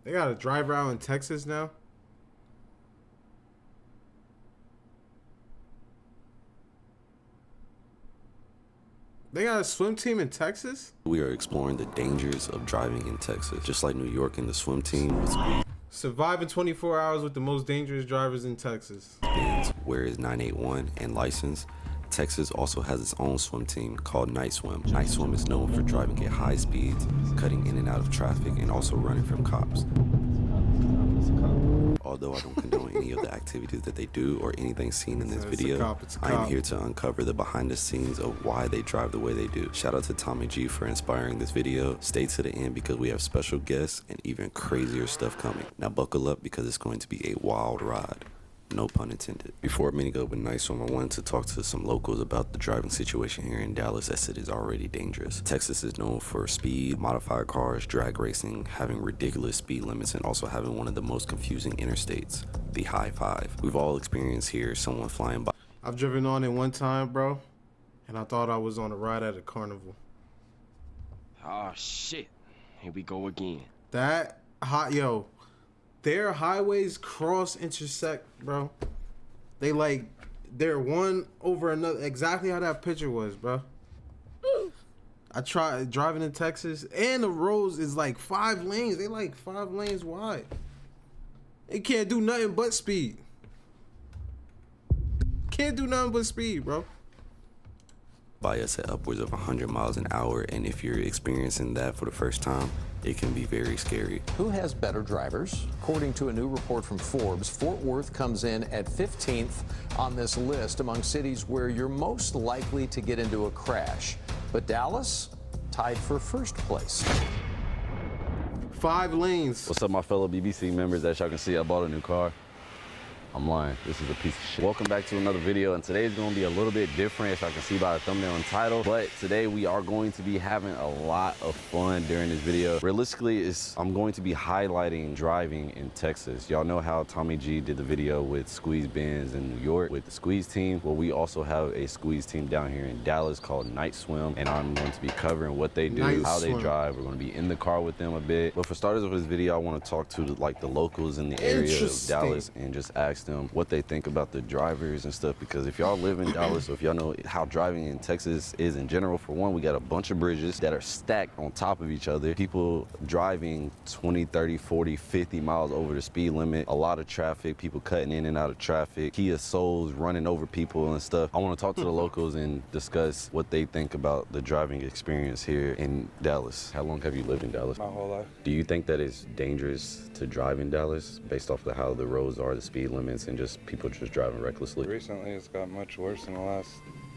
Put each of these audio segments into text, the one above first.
They got a driver out in Texas now. They got a swim team in Texas? We are exploring the dangers of driving in Texas. Just like New York and the swim team with Squeeze Surviving 24 hours with the most dangerous drivers in Texas. Benz, where is 981 and license. Texas also has its own swim team called Night Swim. Night Swim is known for driving at high speeds, cutting in and out of traffic, and also running from cops. Although I don't condone any of the activities that they do or anything seen in this video, I am here to uncover the behind the scenes of why they drive the way they do. Shout out to Tommy G for inspiring this video. Stay to the end because we have special guests and even crazier stuff coming. Now buckle up because it's going to be a wild ride. No pun intended. Before meeting up with Night Swim, I wanted to talk to some locals about the driving situation here in Dallas, as it is already dangerous. Texas is known for speed, modified cars, drag racing, having ridiculous speed limits, and also having one of the most confusing interstates, the High Five. We've all experienced here someone flying by. I've driven on it one time, bro, and I thought I was on a ride at a carnival. Oh shit, here we go again. That hot, yo. Their highways cross intersect, bro. They're one over another. Exactly how that picture was, bro. I tried driving in Texas, and the roads is like 5 lanes. They like 5 lanes wide. They can't do nothing but speed. Can't do nothing but speed, bro. By us at upwards of 100 miles an hour, and if you're experiencing that for the first time, it can be very scary. Who has better drivers? According to a new report from Forbes, Fort Worth comes in at 15th on this list among cities where you're most likely to get into a crash. But Dallas tied for first place. 5 lanes. What's up, my fellow BBC members? As y'all can see, I bought a new car. I'm lying. This is a piece of shit. Welcome back to another video, and today's going to be a little bit different, as y'all can see by the thumbnail and title. But today we are going to be having a lot of fun during this video. Realistically, I'm going to be highlighting driving in Texas. Y'all know how Tommy G did the video with Squeeze Benz in New York with the Squeeze team. Well, we also have a Squeeze team down here in Dallas called Night Swim, and I'm going to be covering what they do, how they drive. We're going to be in the car with them a bit. But for starters of this video, I want to talk to the locals in the area of Dallas and just ask them what they think about the drivers and stuff, because if y'all live in Dallas, or if y'all know how driving in Texas is in general, for one, we got a bunch of bridges that are stacked on top of each other, people driving 20, 30, 40, 50 miles over the speed limit, a lot of traffic, people cutting in and out of traffic, Kia Souls running over people and stuff. I want to talk to the locals and discuss what they think about the driving experience here in Dallas. How long have you lived in Dallas? My whole life. Do you think that it's dangerous to drive in Dallas based off of how the roads are, the speed limits, and just people just driving recklessly? Recently, it's got much worse in the last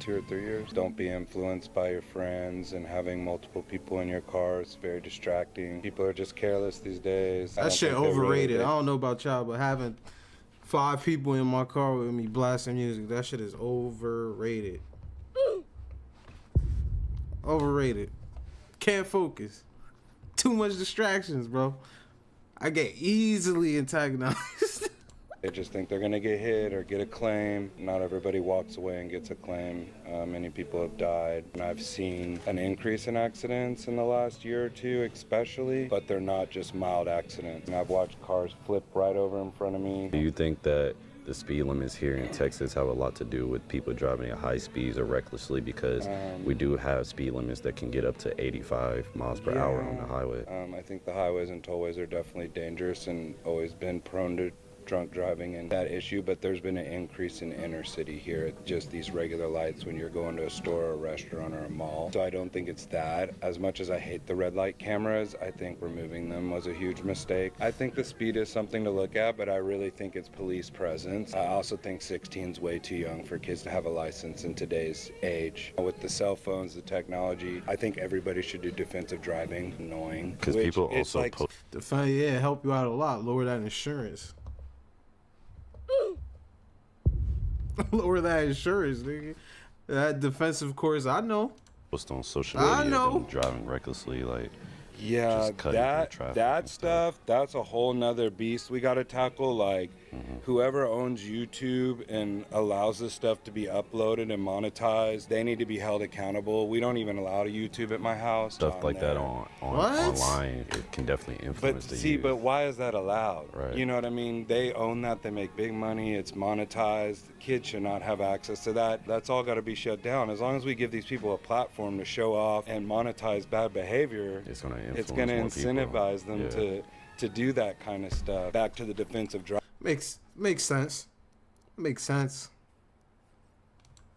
2 or 3 years. Don't be influenced by your friends and having multiple people in your car. It's very distracting. People are just careless these days. That shit overrated. I don't know about y'all, but having 5 people in my car with me blasting music, that shit is overrated. Overrated. Can't focus. Too much distractions, bro. I get easily antagonized. They just think they're gonna get hit or get a claim. Not everybody walks away and gets a claim. Many people have died. And I've seen an increase in accidents in the last year or two, especially, but they're not just mild accidents. And I've watched cars flip right over in front of me. Do you think that the speed limits here in Texas have a lot to do with people driving at high speeds or recklessly? Because we do have speed limits that can get up to 85 miles per hour on the highway. I think the highways and tollways are definitely dangerous and always been prone to drunk driving and that issue, but there's been an increase in inner city here, just these regular lights when you're going to a store or a restaurant or a mall. So I don't think it's that. As much as I hate the red light cameras, I think removing them was a huge mistake. I think the speed is something to look at, but I really think it's police presence. I also think 16 is way too young for kids to have a license in today's age. With the cell phones, the technology, I think everybody should do defensive driving. Annoying. Because people also yeah, help you out a lot. Lower that insurance. Lower that insurance, nigga. That defensive course, I know. Post on social media, I know. them driving recklessly, like, yeah, just cutting through traffic that stuff, that's a whole nother beast we got to tackle. Like, Whoever owns YouTube and allows this stuff to be uploaded and monetized, they need to be held accountable. We don't even allow YouTube at my house. Stuff like that online, it can definitely influence the youth. But why is that allowed? Right. You know what I mean? They own that. They make big money. It's monetized. Kids should not have access to that. That's all got to be shut down. As long as we give these people a platform to show off and monetize bad behavior, it's going to incentivize them to do that kind of stuff. Back to the defensive drive. Makes sense. Makes sense.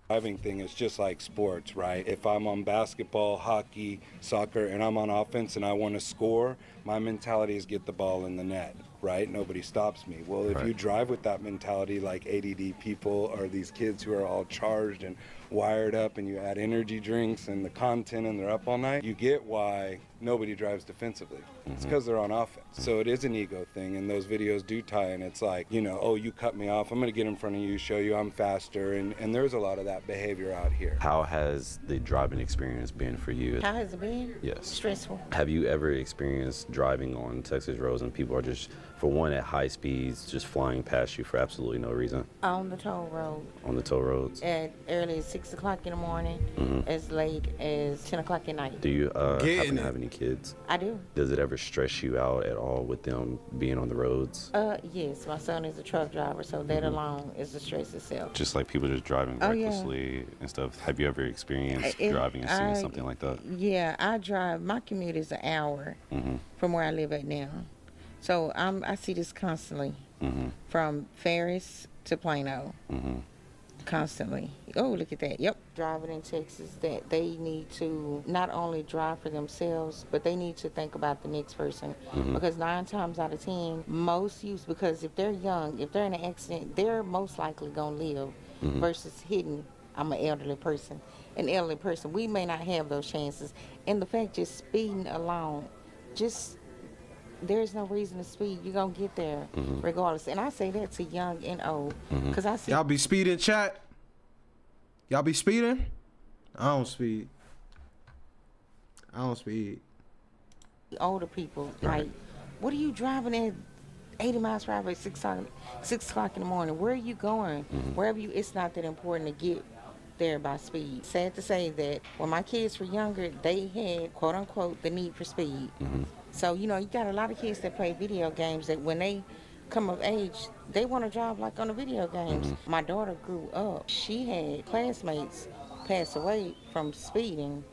Driving thing is just like sports, right? If I'm on basketball, hockey, soccer, and I'm on offense and I want to score, my mentality is get the ball in the net, right? Nobody stops me. Well, if you drive with that mentality, like ADD people or these kids who are all charged and wired up, and you add energy drinks and the content and they're up all night, you get why nobody drives defensively. It's because they're on offense. So it is an ego thing, and those videos do tie, and it's like, you know, oh, you cut me off, I'm going to get in front of you, show you I'm faster, and there's a lot of that behavior out here. How has the driving experience been for you? How has it been? Yes. Stressful. Have you ever experienced driving on Texas roads and people are just, for one, at high speeds, just flying past you for absolutely no reason? On the toll road. On the toll roads? At early as 6 o'clock in the morning, as late as 10 o'clock at night. Do you happen to have any kids? I do. Does it ever stress you out at all with them being on the roads? Yes. My son is a truck driver, so that alone is the stress itself. Just like people just driving recklessly and stuff. Have you ever experienced driving and seeing something like that? Yeah, I drive. My commute is an hour from where I live at now. So I see this constantly, from Ferris to Plano, constantly. Oh, look at that. Yep. Driving in Texas, that they need to not only drive for themselves, but they need to think about the next person. Because 9 times out of 10, most youths, because if they're young, if they're in an accident, they're most likely going to live versus hitting. I'm an elderly person. An elderly person, we may not have those chances. And the fact just speeding alone, there's no reason to speed. You're going to get there regardless. And I say that to young and old. Because I see. Y'all be speeding, chat? Y'all be speeding? I don't speed. Older people, like, what are you driving at 80 miles per hour at 6 o'clock in the morning? Where are you going? Wherever you, it's not that important to get there by speed. Sad to say that when my kids were younger, they had, quote unquote, the need for speed. So, you know, you got a lot of kids that play video games that when they come of age, they want to drive like on the video games. My daughter grew up. She had classmates pass away from speeding,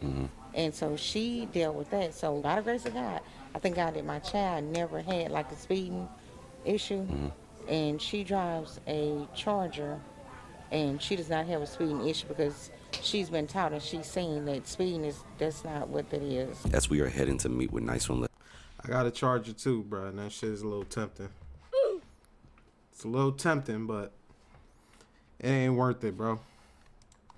and so she dealt with that. So, by the grace of God, I thank God that my child never had like a speeding issue, and she drives a Charger, and she does not have a speeding issue because she's been taught and she's seen that speeding that's not what that is. As we are heading to meet with Nice One. I got a Charger too, bro, and that shit is a little tempting. It's a little tempting, but it ain't worth it, bro.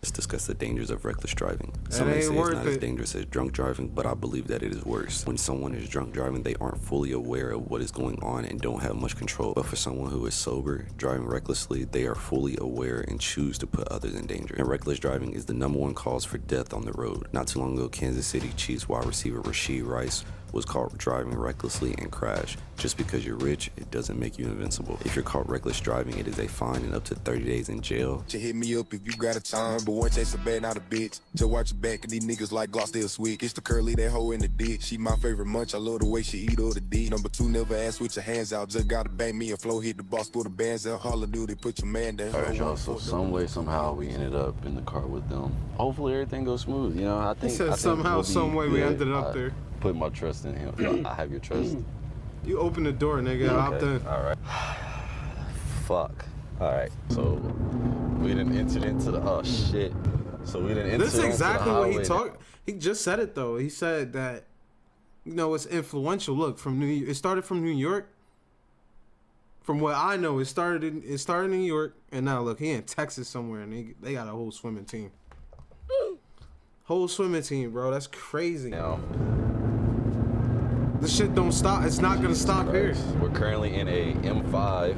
Let's discuss the dangers of reckless driving. Some may say it's not as dangerous as drunk driving, but I believe that it is worse. When someone is drunk driving, they aren't fully aware of what is going on and don't have much control. But for someone who is sober, driving recklessly, they are fully aware and choose to put others in danger. And reckless driving is the #1 cause for death on the road. Not too long ago, Kansas City Chiefs wide receiver Rashee Rice was caught driving recklessly and crashed. Just because you're rich, it doesn't make you invincible. If you're caught reckless driving, it is a fine and up to 30 days in jail. You hit me up if you got a time, but one chase a bad, not a bitch. Just watch your back, and these niggas like Glock still sweet. It's the curly, that hoe in the dick. She my favorite munch, I love the way she eat all the D. #2, never ask with your hands out. Just gotta bang me and flow, hit the boss, pull the bands out. Holla duty, put your man down. All right, y'all, so some way, somehow, we ended up in the car with them. Hopefully everything goes smooth, you know? I think somehow, some way we ended up there. Put my trust in him. I have your trust. You open the door, nigga. Opt in. All right. Fuck. All right. So we didn't enter into the. Oh shit. So we didn't enter. This is exactly what he talked. He just said it though. He said that, you know, it's influential. Look, it started from New York. From what I know, it started in New York, and now look, he in Texas somewhere, and they got a whole swimming team. Whole swimming team, bro. That's crazy. Now, this shit don't stop. It's not gonna stop here. We're currently in a M5,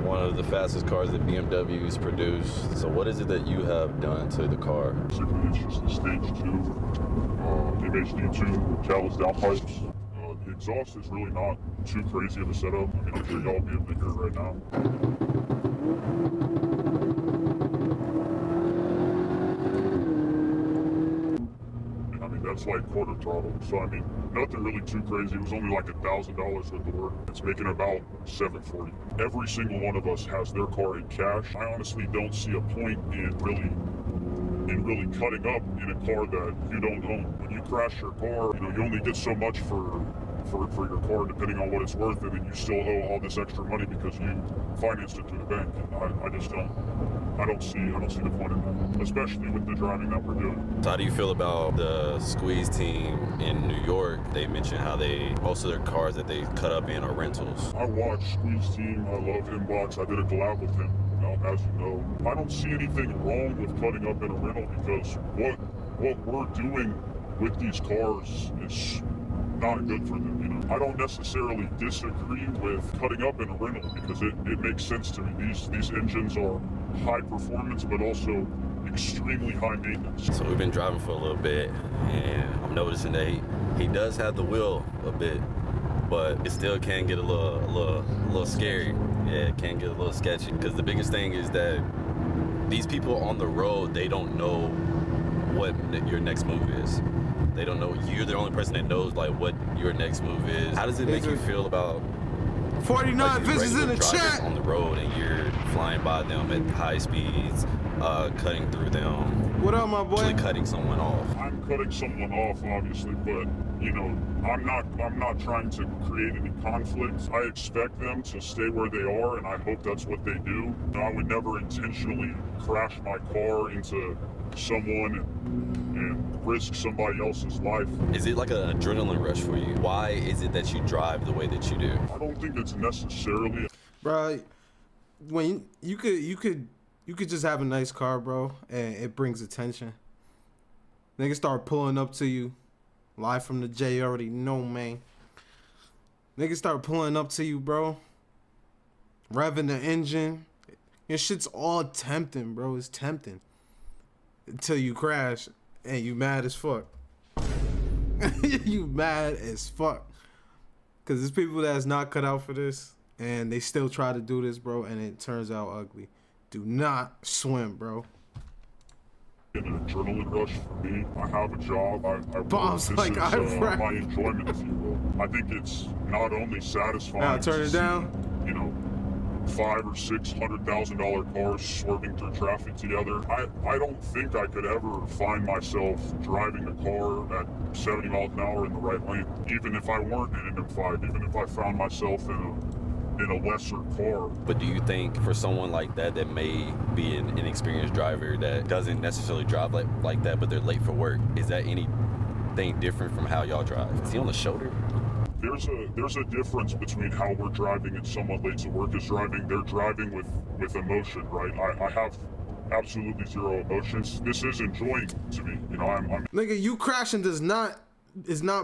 one of the fastest cars that BMW's produced. So what is it that you have done to the car? Basically, it's just the stage 2, MHD2, catalyst downpipes. exhaust is really not too crazy of a setup. I mean, I'm sure y'all will be able to hear it right now. I mean, that's like quarter throttle. So, I mean, nothing really too crazy. It was only like $1,000 worth of work. It's making about $740. Every single one of us has their car in cash. I honestly don't see a point in really cutting up in a car that you don't own. When you crash your car, you know, you only get so much for your car depending on what it's worth, and then you still owe all this extra money because you financed it through the bank. And I just don't see the point in that, especially with the driving that we're doing. So how do you feel about the Squeeze team in New York? They mentioned how most of their cars that they cut up in are rentals. I watch Squeeze team. I love Inbox. I did a collab with him. As you know, I don't see anything wrong with cutting up in a rental because what we're doing with these cars is not good for them. You know, I don't necessarily disagree with cutting up in a rental because it makes sense to me. These engines are high performance, but also extremely high maintenance. So we've been driving for a little bit, and I'm noticing that he does have the wheel a bit, but it still can get a little scary. Yeah, it can get a little sketchy because the biggest thing is that these people on the road, they don't know what your next move is. They don't know. You're the only person that knows like what your next move is. How does it make you feel about 49 visits in the chat on the road and you're flying by them at high speeds, cutting through them? What up, my boy? Actually cutting someone off. I'm cutting someone off, obviously, but you know, I'm not trying to create any conflicts. I expect them to stay where they are, and I hope that's what they do. I would never intentionally crash my car into someone and risk somebody else's life. Is it like an adrenaline rush for you? Why is it that you drive the way that you do? I don't think it's necessarily. Bro, when you could just have a nice car, bro, and it brings attention. Niggas start pulling up to you. Live from the J, you already know, man. Niggas start pulling up to you, bro. Revving the engine. Your shit's all tempting, bro. It's tempting. Until you crash and you mad as fuck. You mad as fuck. Because there's people that's not cut out for this. And they still try to do this, bro. And it turns out ugly. Do not swim, bro. An adrenaline rush for me. I have a job. I Bombs this like is my enjoyment, if you will. I think it's not only satisfying. Now turn it down. You know, $500,000 or $600,000 cars swerving through traffic together. I don't think I could ever find myself driving a car at 70 miles an hour in the right lane, even if I weren't in an M5, even if I found myself in a lesser car. But do you think for someone like that may be an inexperienced driver that doesn't necessarily drive like that, but they're late for work, is that anything different from how y'all drive? Is he on the shoulder? There's a difference between how we're driving and someone late to work is driving. They're driving with emotion, right? I have absolutely zero emotions. This is enjoying to me. You know, I'm Nigga, you crashing is not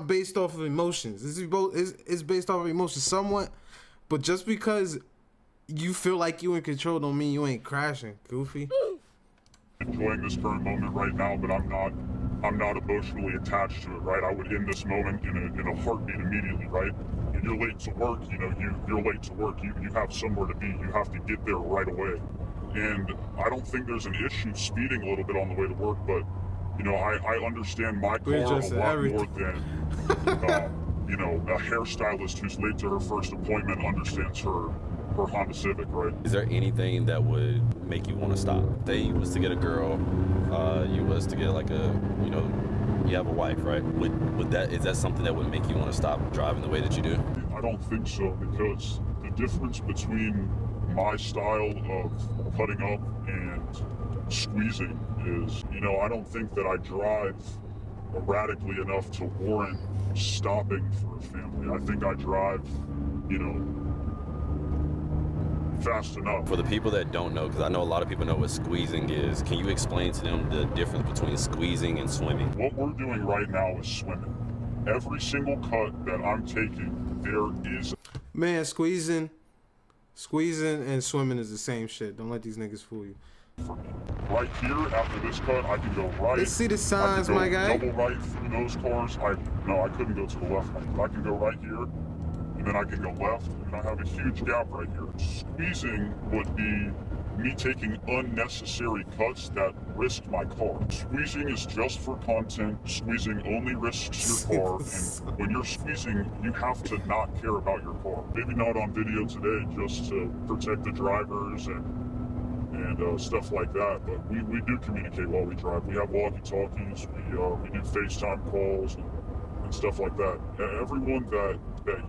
based off of emotions. This is based off of emotions somewhat. But just because you feel like you in control don't mean you ain't crashing, goofy. Enjoying this current moment right now, but I'm not emotionally attached to it, right? I would end this moment in a heartbeat immediately, right? When you're late to work, you know, you're late to work. You have somewhere to be. You have to get there right away. And I don't think there's an issue speeding a little bit on the way to work, but you know, I understand my car a lot more than you know, a hairstylist who's late to her first appointment understands her Honda Civic, right? Is there anything that would make you want to stop? Say you was to get a girl, you was to get like a, you know, you have a wife, right? Is that something that would make you want to stop driving the way that you do? I don't think so, because the difference between my style of cutting up and squeezing is, you know, I don't think that I drive erratically enough to warrant stopping for a family. I think I drive, you know, fast enough. For the people that don't know, because I know a lot of people know what squeezing is, can you explain to them the difference between squeezing and swimming? What we're doing right now is swimming. Every single cut that I'm taking, there is... Man, squeezing and swimming is the same shit. Don't let these niggas fool you. for me. Right here, after this cut, I can go right. Let's see the signs, my guy. Double right through those cars. No, I couldn't go to the left lane, but I can go right here, and then I can go left, and I have a huge gap right here. Squeezing would be me taking unnecessary cuts that risk my car. Squeezing is just for content. Squeezing only risks your car, and when you're squeezing, you have to not care about your car. Maybe not on video today, just to protect the drivers and stuff like that, but we do communicate while we drive. We have walkie-talkies, we do FaceTime calls and stuff like that. Everyone that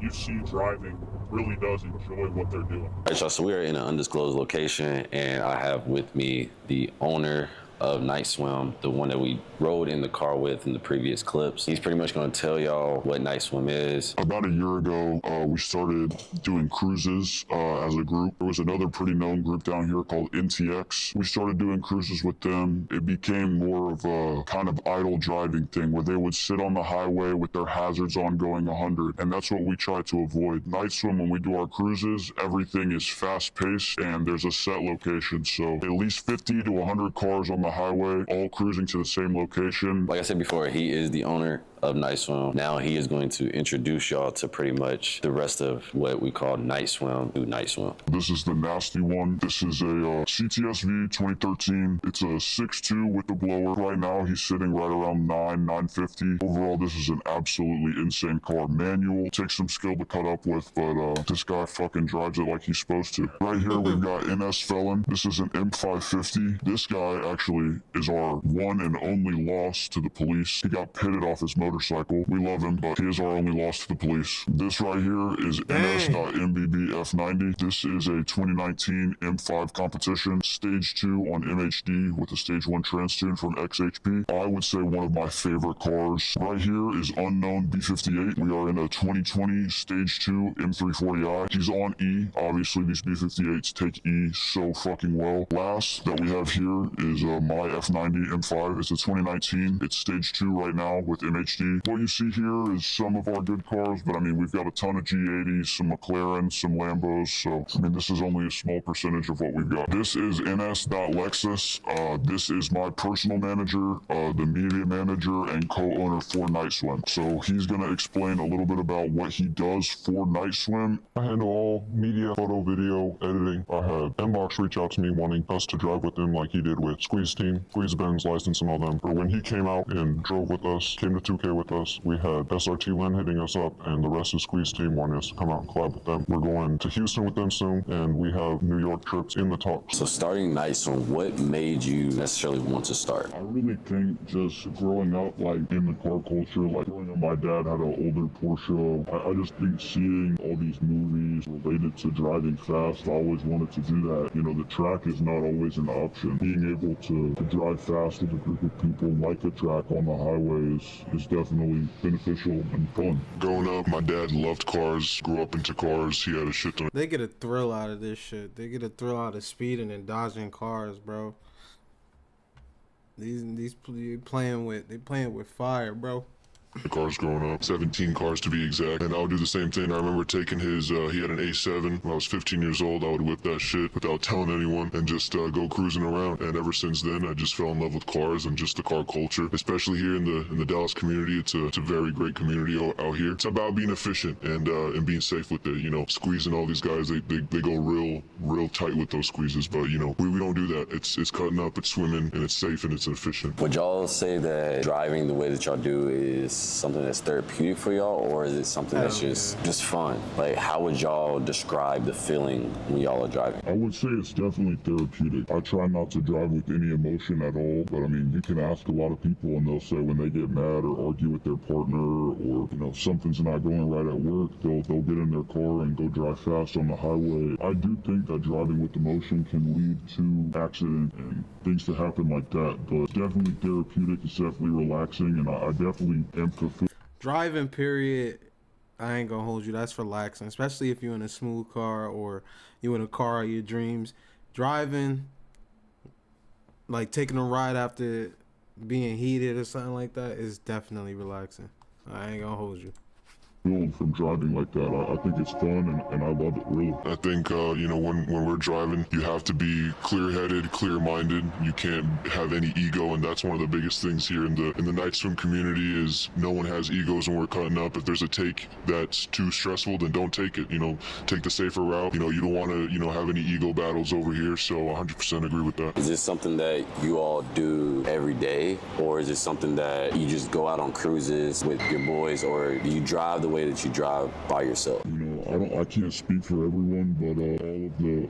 you see driving really does enjoy what they're doing. All right, y'all, so we are in an undisclosed location, and I have with me the owner of Night Swim, the one that we rode in the car with in the previous clips. He's pretty much going to tell y'all what Night Swim is. About a year ago, we started doing cruises as a group. There was another pretty known group down here called NTX. We started doing cruises with them. It became more of a kind of idle driving thing where they would sit on the highway with their hazards on going 100, and that's what we try to avoid. Night Swim, when we do our cruises, everything is fast paced and there's a set location, so at least 50 to 100 cars on the highway, all cruising to the same location. Like I said before, he is the owner of Night Swim. Now he is going to introduce y'all to pretty much the rest of what we call Night Swim through Night Swim. This is the nasty one. This is a CTSV 2013. It's a 6.2 with the blower. Right now he's sitting right around 950. Overall, this is an absolutely insane car. Manual, takes some skill to cut up with, but this guy fucking drives it like he's supposed to. Right here we've got NS Felon. This is an M550. This guy actually is our one and only loss to the police. He got pitted off his motorcycle. We love him, but he is our only loss to the police. This right here is NS.MBB F90. This is a 2019 M5 competition, stage 2 on MHD with a stage 1 trans tune from XHP. I would say one of my favorite cars. Right here is Unknown B58. We are in a 2020 stage 2 M340i. He's on E. Obviously, these B58s take E so fucking well. Last that we have here is my F90 M5. It's a 2019. It's stage 2 right now with MHD. What you see here is some of our good cars, but I mean, we've got a ton of G80s, some McLarens, some Lambos, so I mean, this is only a small percentage of what we've got. This is NS.Lexus. This is my personal manager, the media manager, and co-owner for Night Swim. So he's going to explain a little bit about what he does for Night Swim. I handle all media, photo, video, editing. I had Mbox reach out to me wanting us to drive with him like he did with Squeeze Team, Squeeze Ben's license and all them. But when he came out and drove with us, came to 2K with us, we had SRT Lynn hitting us up, and the rest of Squeeze Team wanting us to come out and collab with them. We're going to Houston with them soon, and we have New York trips in the talks. So starting Night Swim, what made you necessarily want to start? I really think just growing up, like, in the car culture, like, growing up, my dad had an older Porsche. I just think seeing all these movies related to driving fast, I always wanted to do that. You know, the track is not always an option. Being able to drive fast with a group of people like a track on the highway is definitely beneficial and fun. Growing up, my dad loved cars, grew up into cars. He had a shit ton. They get a thrill out of this shit. They get a thrill out of speeding and dodging cars, bro. These playing with fire, bro. The cars growing up, 17 cars to be exact, and I would do the same thing. I remember taking his, he had an A7. When I was 15 years old, I would whip that shit without telling anyone and just go cruising around. And ever since then, I just fell in love with cars and just the car culture, especially here in the Dallas community. It's a very great community out here. It's about being efficient and being safe with it. You know, squeezing all these guys, they go real tight with those squeezes, but you know, we don't do that. It's cutting up, it's swimming, and it's safe and it's efficient. Would y'all say that driving the way that y'all do is something that's therapeutic for y'all, or is it something that's just fun? Like, how would y'all describe the feeling when y'all are driving? I would say it's definitely therapeutic. I try not to drive with any emotion at all, but I mean, you can ask a lot of people and they'll say when they get mad or argue with their partner, or you know, something's not going right at work, they'll get in their car and go drive fast on the highway. I do think that driving with emotion can lead to accident and things to happen like that, but it's definitely therapeutic. It's definitely relaxing, and I definitely am fulfilled. Driving, period, I ain't gonna hold you. That's relaxing, especially if you're in a smooth car or you in a car of your dreams. Driving, like taking a ride after being heated or something like that, is definitely relaxing. I ain't gonna hold you. fulfilled from driving like that. I think it's fun and I love it, really. I think, you know, when we're driving, you have to be clear-headed, clear-minded. You can't have any ego, and that's one of the biggest things here in the night swim community is no one has egos when we're cutting up. If there's a take that's too stressful, then don't take it. You know, take the safer route. You know, you don't want to, you know, have any ego battles over here, so 100% agree with that. Is this something that you all do every day, or is it something that you just go out on cruises with your boys, or do you drive the way that you drive by yourself? You know, I can't speak for everyone, but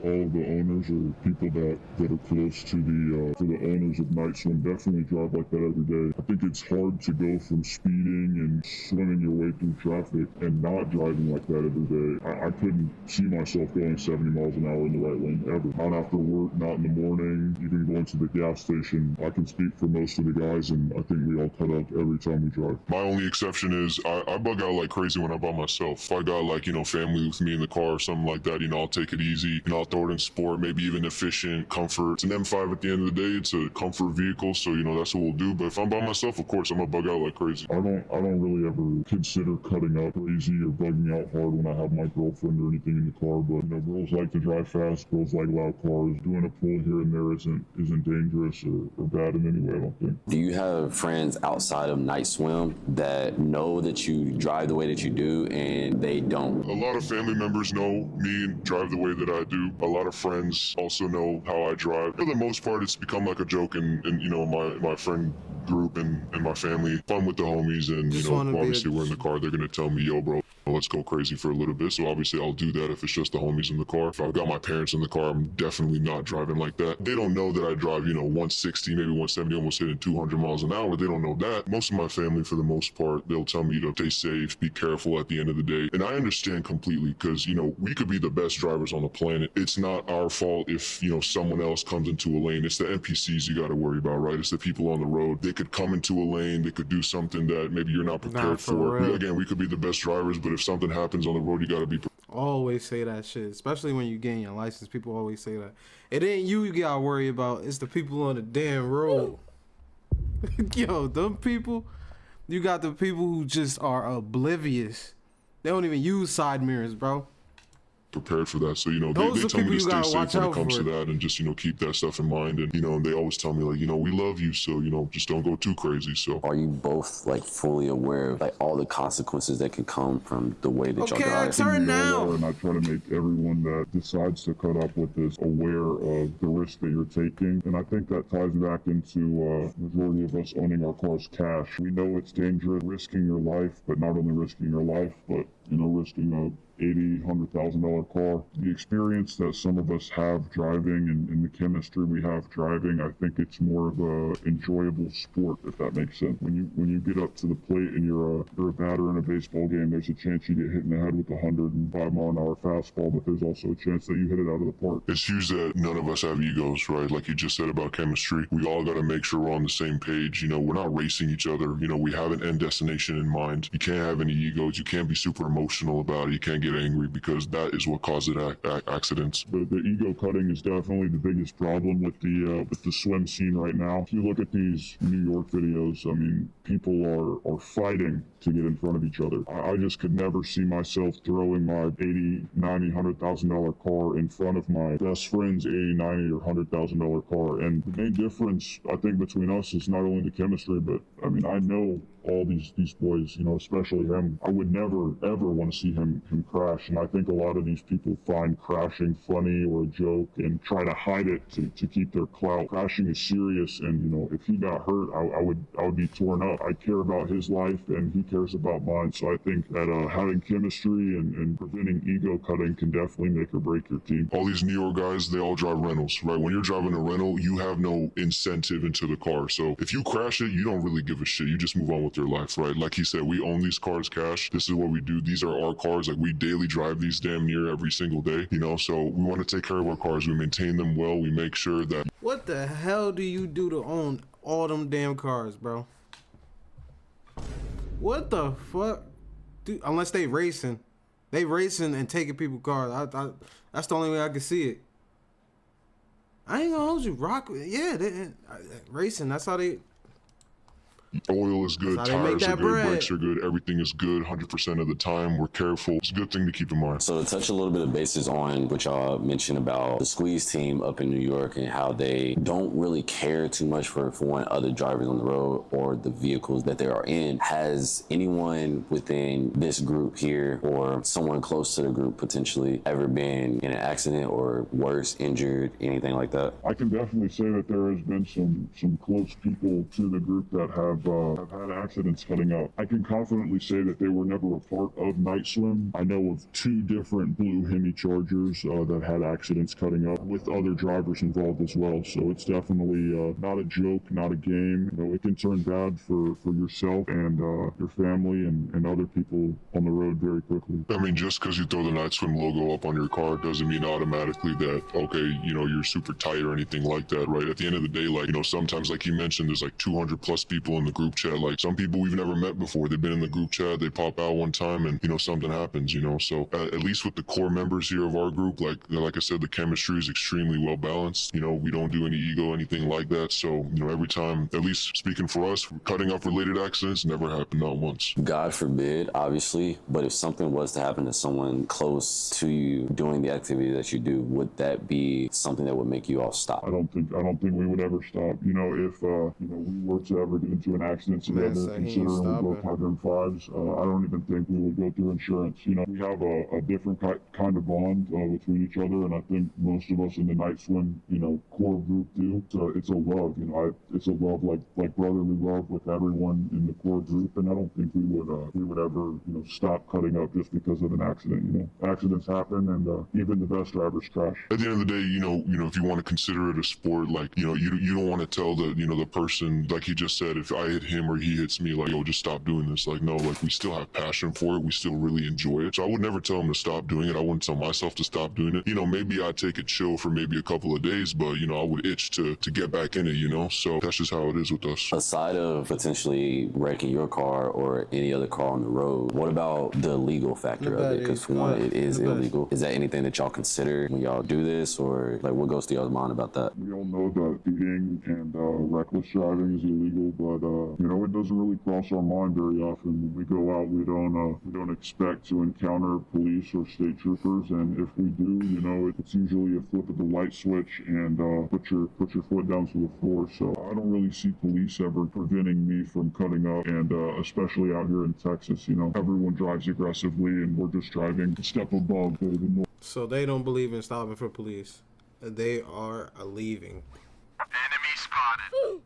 all of the owners or people that are close to the owners of Night Swim definitely drive like that every day. I think it's hard to go from speeding and swimming your way through traffic and not driving like that every day. I couldn't see myself going 70 miles an hour in the right lane ever. Not after work, not in the morning, even going to the gas station. I can speak for most of the guys, and I think we all cut up every time we drive. My only exception is I bug out like crazy when I'm by myself. If I got like, you know, family with me in the car or something like that, you know, I'll take it easy. You know, I'll throw it in sport, maybe even efficient, comfort. It's an M5 at the end of the day. It's a comfort vehicle, so, you know, that's what we'll do. But if I'm by myself, of course, I'm gonna bug out like crazy. I don't really ever consider cutting up crazy or bugging out hard when I have my girlfriend or anything in the car. But, you know, girls like to drive fast. Girls like loud cars. Doing a pull here and there isn't dangerous or bad in any way, I don't think. Do you have friends outside of Night Swim that know that you drive the way that you do and they don't? A lot of family members know me and drive the way that I do. A lot of friends also know how I drive. For the most part, it's become like a joke in you know, my friend group and my family. Fun with the homies, and, you know, obviously we're in the car, they're gonna tell me, yo, bro, let's go crazy for a little bit. So obviously I'll do that if it's just the homies in the car. If I've got my parents in the car, I'm definitely not driving like that. They don't know that I drive, you know, 160, maybe 170, almost hitting 200 miles an hour. They don't know that. Most of my family, for the most part, they'll tell me to stay safe, be careful at the end of the day. And I understand completely, because, you know, we could be the best drivers on the planet. It's not our fault if, you know, someone else comes into a lane. It's the NPCs you got to worry about, right? It's the people on the road. They could come into a lane. They could do something that maybe you're not prepared for. Again, we could be the best drivers, but if something happens on the road, you got to be prepared. Always say that shit, especially when you getting your license. People always say that. It ain't you got to worry about. It's the people on the damn road. Yo, them people, you got the people who just are oblivious. They don't even use side mirrors, bro. Prepared for that, so, you know, they tell me to stay safe when it comes to that, and just, you know, keep that stuff in mind. And, you know, they always tell me, like, you know, we love you, so, you know, just don't go too crazy. So are you both like fully aware of like all the consequences that can come from the way that y'all drive? Turn now. And I try to make everyone that decides to cut up with this aware of the risk that you're taking, and I think that ties back into majority of us owning our cars cash. We know it's dangerous, risking your life, but not only risking your life, but, you know, risking a $80,000-$100,000 car. The experience that some of us have driving and the chemistry we have driving, I think it's more of a enjoyable sport, if that makes sense. When you get up to the plate and you're a batter in a baseball game, there's a chance you get hit in the head with a 105-mile-an-hour fastball, but there's also a chance that you hit it out of the park. It's huge that none of us have egos, right? Like you just said about chemistry. We all got to make sure we're on the same page. You know, we're not racing each other. You know, we have an end destination in mind. You can't have any egos. You can't be super emotional about it. You can't get angry, because that is what causes accidents. The ego cutting is definitely the biggest problem with the swim scene right now. If you look at these New York videos, I mean, people are fighting to get in front of each other. I just could never see myself throwing my $80,000, $90,000, $100,000 car in front of my best friend's $80,000, $90,000, or $100,000 car. And the main difference, I think, between us is not only the chemistry, but, I mean, I know all these boys, you know, especially him. I would never, ever want to see him crash. And I think a lot of these people find crashing funny or a joke and try to hide it to keep their clout. Crashing is serious, and, you know, if he got hurt, I would be torn up. I care about his life, and he cares about mine. So I think that having chemistry and preventing ego cutting can definitely make or break your team. All these New York guys, they all drive rentals, right? When you're driving a rental, you have no incentive into the car. So if you crash it, you don't really give a shit. You just move on with your life, right? Like he said, we own these cars cash. This is what we do. These are our cars. Like, we daily drive these damn near every single day, you know? So we want to take care of our cars. We maintain them well. We make sure that... What the hell do you do to own all them damn cars, bro? What the fuck? Dude, unless they racing. They racing and taking people's cars. That's the only way I can see it. I ain't gonna hold you. Rock, yeah, racing. That's how they... Oil is good, That's how they make tires are that good, bread. brakes are good, everything is good 100% of the time. We're careful. It's a good thing to keep in mind. So to touch a little bit of bases on what y'all mentioned about the squeeze team up in New York and how they don't really care too much for one, other drivers on the road or the vehicles that they are in, has anyone within this group here or someone close to the group potentially ever been in an accident or worse, injured, anything like that? I can definitely say that there has been some close people to the group that have had accidents cutting up. I can confidently say that they were never a part of Night Swim. I know of 2 different blue Hemi Chargers that had accidents cutting up with other drivers involved as well. So it's definitely not a joke, not a game. You know, it can turn bad for yourself and your family and other people on the road very quickly. I mean, just because you throw the Night Swim logo up on your car doesn't mean automatically that, okay, you know, you're super tight or anything like that, right? At the end of the day, like, you know, sometimes, like you mentioned, there's like 200 plus people in the group chat. Like, some people we've never met before, they've been in the group chat, they pop out one time and, you know, something happens, you know? So at least with the core members here of our group, like I said, the chemistry is extremely well balanced. You know, we don't do any ego, anything like that. So, you know, every time, at least speaking for us, cutting up related accidents never happened, not once. God forbid, obviously, but if something was to happen to someone close to you doing the activity that you do, would that be something that would make you all stop? I don't think we would ever stop. You know, if you know, we were to ever get into an accident together, considering we both have M5s, I don't even think we would go through insurance. You know, we have a different kind of bond between each other, and I think most of us in the Night Swim, you know, core group do. So it's a love, you know, it's a love like brotherly love with everyone in the core group, and I don't think we would ever, you know, stop cutting up just because of an accident. You know, accidents happen, and even the best drivers crash. At the end of the day, you know, if you want to consider it a sport, like, you know, you don't want to tell the person, like he just said, if I hit him or he hits me, like, yo, just stop doing this. Like, no, like, we still have passion for it. We still really enjoy it. So I would never tell him to stop doing it. I wouldn't tell myself to stop doing it. You know, maybe I'd take it chill for maybe a couple of days, but, you know, I would itch to get back in it, you know? So that's just how it is with us. Aside of potentially wrecking your car or any other car on the road, what about the legal factor of it? Because for one, it is illegal. Is that anything that y'all consider when y'all do this, or like what goes through y'all's mind about that? We all know that speeding and reckless driving is illegal, but you know, it doesn't really cross our mind very often. When we go out, we don't expect to encounter police or state troopers, and if we do, you know, it's usually a flip of the light switch and put your foot down to the floor. So I don't really see police ever preventing me from cutting up, and especially out here in Texas, you know, everyone drives aggressively, and we're just driving a step above the norm. So they don't believe in stopping for police. They are leaving. Enemy spotted.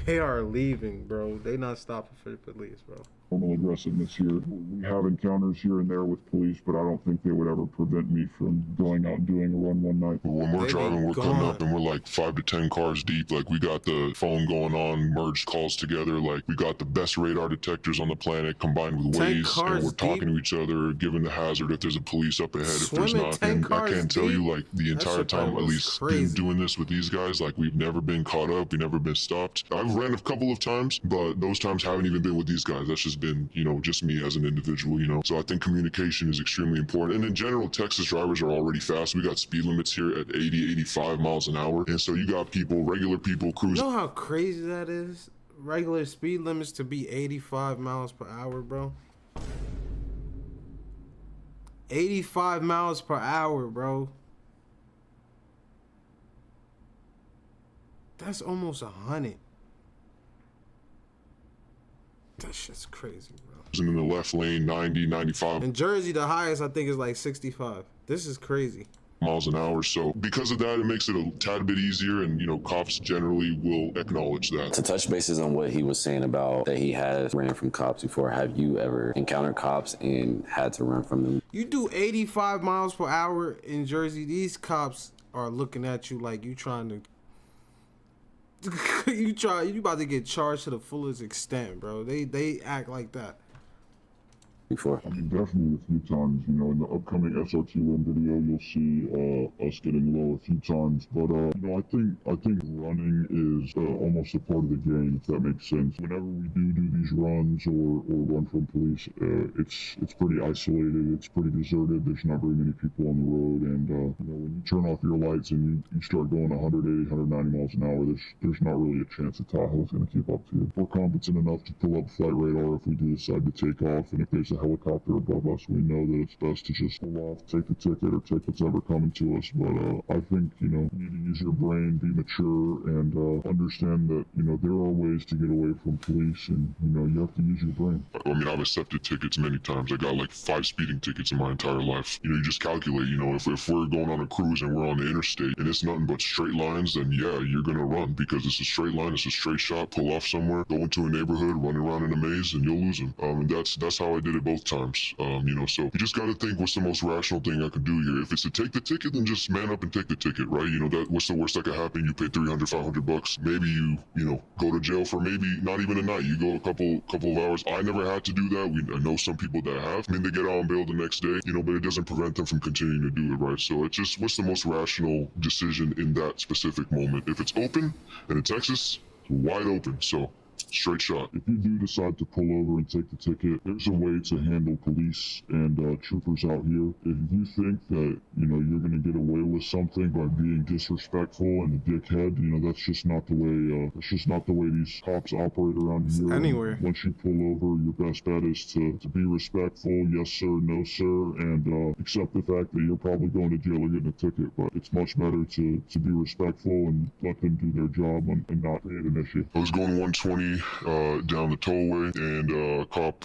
They are leaving, bro. They not stopping for the police, bro. Normal aggressiveness here. We have encounters here and there with police, but I don't think they would ever prevent me from going out and doing a run one night. When we're driving, we're cutting up and we're like 5 to 10 cars deep. Like, we got the phone going on, merged calls together. Like, we got the best radar detectors on the planet combined with Waze, and we're talking to each other, giving the hazard if there's a police up ahead, if there's not. And I can't tell you, like, the entire time, at least been doing this with these guys, like, we've never been caught up, we've never been stopped. I've ran a couple of times, but those times haven't even been with these guys. That's just been, you know, just me as an individual, you know. So I think communication is extremely important. And in general, Texas drivers are already fast. We got speed limits here at 80, 85 miles an hour. And so you got people, regular people cruising. You know how crazy that is? Regular speed limits to be 85 miles per hour, bro. 85 miles per hour, bro. That's almost 100. That shit's crazy, bro. In the left lane, 90, 95. In Jersey, the highest I think is like 65. This is crazy. Miles an hour. So because of that, it makes it a tad bit easier, and, you know, cops generally will acknowledge that. To touch bases on what he was saying about that he has ran from cops before, have you ever encountered cops and had to run from them? You do 85 miles per hour in Jersey, these cops are looking at you like you trying to you about to get charged to the fullest extent, bro. They act like that. before? I mean, definitely a few times. You know, in the upcoming SRT Run video, you'll see us getting low a few times. But you know, I think running is almost a part of the game, if that makes sense. Whenever we do these runs or run from police, it's pretty isolated. It's pretty deserted. There's not very many people on the road, and you know, when you turn off your lights and you start going 180, 190 miles an hour, there's not really a chance that Tahoe's going to keep up to you. We're competent enough to pull up flight radar if we do decide to take off, and if there's a helicopter above us, we know that it's best to just pull off, take the ticket, or take what's ever coming to us. But I think, you know, you need to use your brain, be mature, and understand that, you know, there are ways to get away from police, and, you know, you have to use your brain. I mean, I've accepted tickets many times. I got like 5 speeding tickets in my entire life. You know, you just calculate, you know, if we're going on a cruise and we're on the interstate and it's nothing but straight lines, then yeah, you're gonna run because it's a straight line, it's a straight shot, pull off somewhere, go into a neighborhood, run around in a maze, and you'll lose them. And that's how I did it both times. You know, so you just gotta think what's the most rational thing I could do here. If it's to take the ticket, then just man up and take the ticket, right? You know, that what's the worst that could happen? You pay $300-500. Maybe you know, go to jail for maybe not even a night. You go a couple of hours. I never had to do that. I know some people that have. I mean, they get out on bail the next day, you know, but it doesn't prevent them from continuing to do it, right? So it's just what's the most rational decision in that specific moment. If it's open and in Texas, it's wide open. So straight shot. If you do decide to pull over and take the ticket, there's a way to handle police and troopers out here. If you think that, you know, you're going to get away with something by being disrespectful and a dickhead, you know, that's just not the way these cops operate around here. Anywhere. And once you pull over, your best bet is to be respectful, yes sir, no sir, and accept the fact that you're probably going to jail or getting a ticket. But it's much better to be respectful and let them do their job and not create an issue. I was going 120 down the tollway, and cop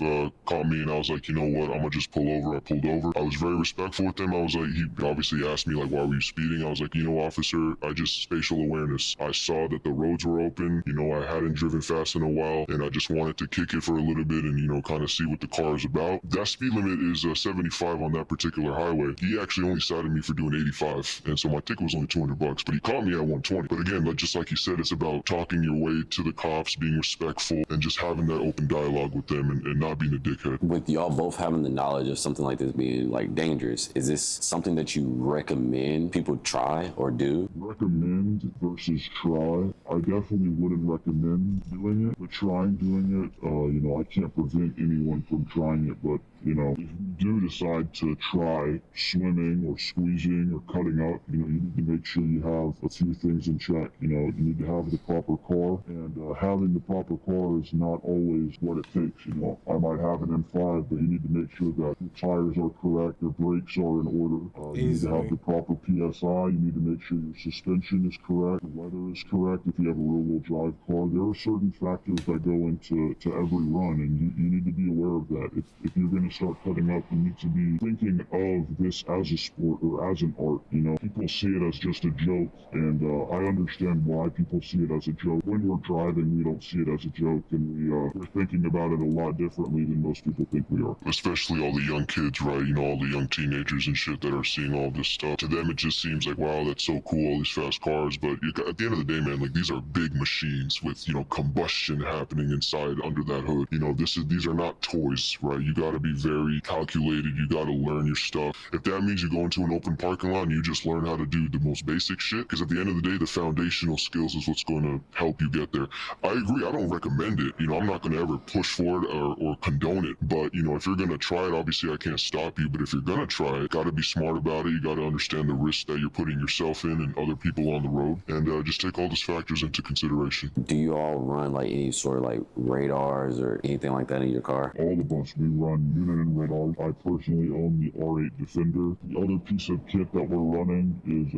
caught me, and I was like, you know what, I'm gonna just pull over. I pulled over. I was very respectful with him. I was like, he obviously asked me like, why were you speeding? I was like, you know, officer, I just spatial awareness. I saw that the roads were open. You know, I hadn't driven fast in a while, and I just wanted to kick it for a little bit and, you know, kind of see what the car is about. That speed limit is 75 on that particular highway. He actually only cited me for doing 85, and so my ticket was only $200, but he caught me at 120. But again, like, just like you said, it's about talking your way to the cops, being respectful, and just having that open dialogue with them and not being a dickhead. With y'all both having the knowledge of something like this being like dangerous, is this something that you recommend people try or do? Recommend versus try. I definitely wouldn't recommend doing it, but trying doing it, you know, I can't prevent anyone from trying it, but you know, if you do decide to try swimming or squeezing or cutting up, you know, you need to make sure you have a few things in check. You know, you need to have the proper car, and having the proper car is not always what it takes. You know, I might have an M5, but you need to make sure that your tires are correct, your brakes are in order. You need to have the proper PSI. You need to make sure your suspension is correct, the weather is correct. If you have a rear-wheel drive car, there are certain factors that go into every run, and you need to be aware of that. If you're going to start cutting up, you need to be thinking of this as a sport or as an art. You know, people see it as just a joke, and I understand why people see it as a joke. When we're driving, we don't see it as a joke, and we're thinking about it a lot differently than most people think we are. Especially all the young kids, right? You know, all the young teenagers and shit that are seeing all this stuff. To them, it just seems like, wow, that's so cool, all these fast cars. But at the end of the day, man, like, these are big machines with, you know, combustion happening inside under that hood. You know, these are not toys, right? You got to be very calculated. You got to learn your stuff. If that means you go into an open parking lot and you just learn how to do the most basic shit, because at the end of the day, the foundational skills is what's going to help you get there. I agree. I don't recommend it. You know, I'm not going to ever push for it or condone it. But, you know, if you're going to try it, obviously I can't stop you. But if you're going to try it, got to be smart about it. You got to understand the risk that you're putting yourself in and other people on the road. And just take all those factors into consideration. Do you all run like any sort of like radars or anything like that in your car? All of us, we run unit and radars. I personally own the R8 Defender. The other piece of kit that we're running is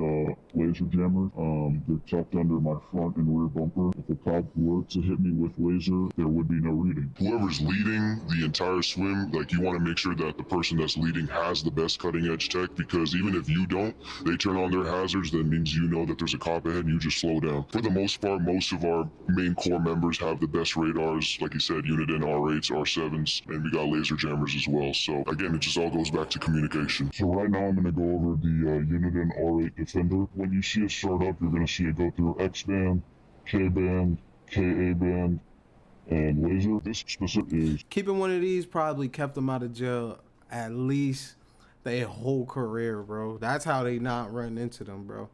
laser jammers. They're tucked under my front and rear bumper. If a cop were to hit me with laser, there would be no reading. Whoever's leading the entire swim, like, you want to make sure that the person that's leading has the best cutting edge tech, because even if you don't, they turn on their hazards, that means you know that there's a cop ahead and you just slow down. For the most part, most of our main core members have the best radars, like you said, unit and R8s, R7s, and we got laser jammers as well. So again, it just all goes back to communication. So right now I'm going to go over the unit and R8 Defender. When you see it start up, you're going to see it go through X band, K band, KA band, And laser, this specific is... Keeping one of these probably kept them out of jail at least their whole career, bro. That's how they not run into them, bro.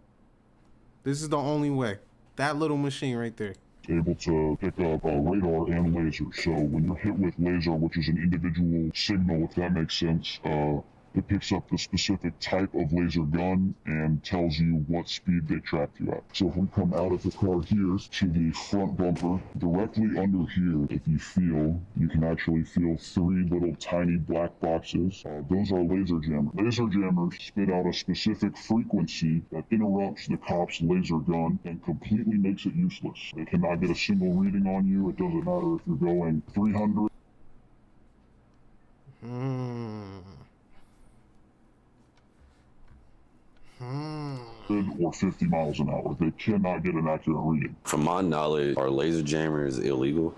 This is the only way. That little machine right there. Able to pick up radar and laser. So when you're hit with laser, which is an individual signal, if that makes sense, it picks up the specific type of laser gun and tells you what speed they tracked you at. So if we come out of the car here to the front bumper, directly under here, if you feel, you can actually feel 3 little tiny black boxes. Those are laser jammers. Laser jammers spit out a specific frequency that interrupts the cop's laser gun and completely makes it useless. They cannot get a single reading on you. It doesn't matter if you're going 300. Or 50 miles an hour. They cannot get an accurate reading. From my knowledge, are laser jammers illegal?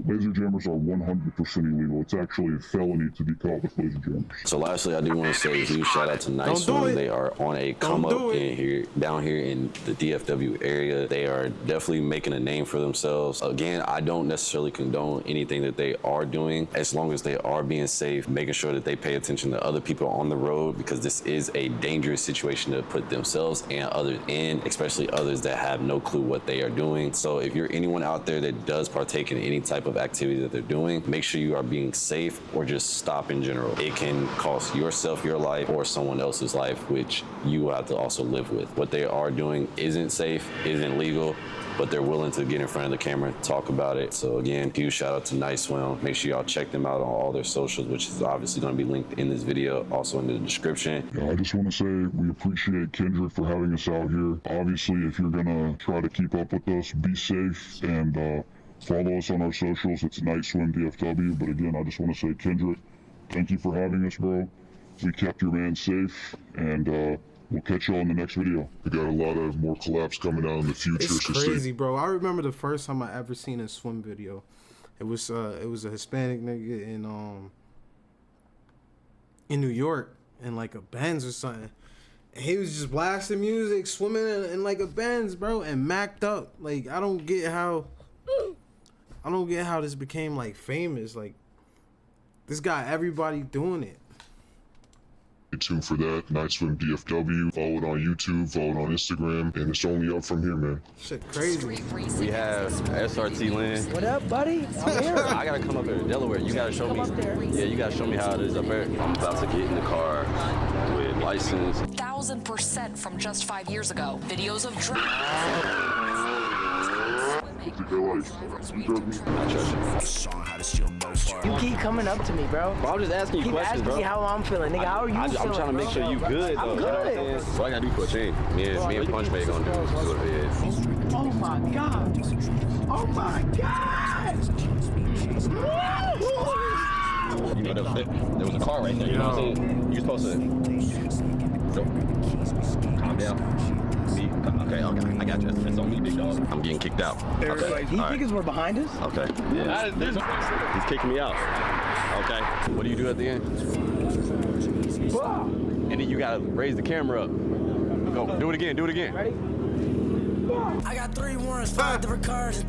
Laser jammers are 100% illegal. It's actually a felony to be caught with laser jammers. So lastly, I do want to say a huge shout out to Nice One. They are on a come up in here, down here in the DFW area. They are definitely making a name for themselves. Again, I don't necessarily condone anything that they are doing, as long as they are being safe, making sure that they pay attention to other people on the road, because this is a dangerous situation to put themselves and others in, especially others that have no clue what they are doing. So if you're anyone out there that does partake in any type of activity that they're doing, make sure you are being safe or just stop in general. It can cost yourself your life or someone else's life, which you have to also live with. What they are doing isn't safe, isn't legal, but they're willing to get in front of the camera, talk about it. So again, huge shout out to Nice One. Make sure y'all check them out on all their socials, which is obviously going to be linked in this video, also in the description. I just want to say we appreciate Kendrick for having us out here. Obviously, if you're going to try to keep up with us, be safe and follow us on our socials. It's Night Swim DFW. But again, I just want to say, Kendrick, thank you for having us, bro. We kept your man safe, and we'll catch y'all in the next video. We got a lot of more collabs coming out in the future. It's crazy, bro. I remember the first time I ever seen a swim video. It was a Hispanic nigga in New York in like a Benz or something. And he was just blasting music, swimming in like a Benz, bro, and macked up. Like, I don't get how this became like famous. Like, this got everybody doing it. Stay tuned for that. Night Swim DFW. Follow it on YouTube, follow it on Instagram, and it's only up from here, man. Shit crazy. We have SRT Land. What up, buddy? I'm here. I gotta come up here to Delaware. You gotta show me. Yeah, you gotta show me how it is up there. I'm about to get in the car with license. 1,000% from just 5 years ago. Videos of You keep coming up to me, bro. I'm just asking you questions, bro. Me how I'm feeling, nigga. How are you feeling? I'm trying to make sure you good, though. I'm good. What I gotta do for a change? Me and Punch May gonna do what it is. Oh my god. Oh my god. You know, there was a car right there. You know what I'm saying? You're supposed to calm down. Okay, I got you. It's on me, big dog. I'm getting kicked out. Okay. These niggas were behind us? Okay. Yeah. He's kicking me out. Okay. What do you do at the end? And then you gotta raise the camera up. Go. Do it again. Ready? I got 3 warrants, 5 different cars.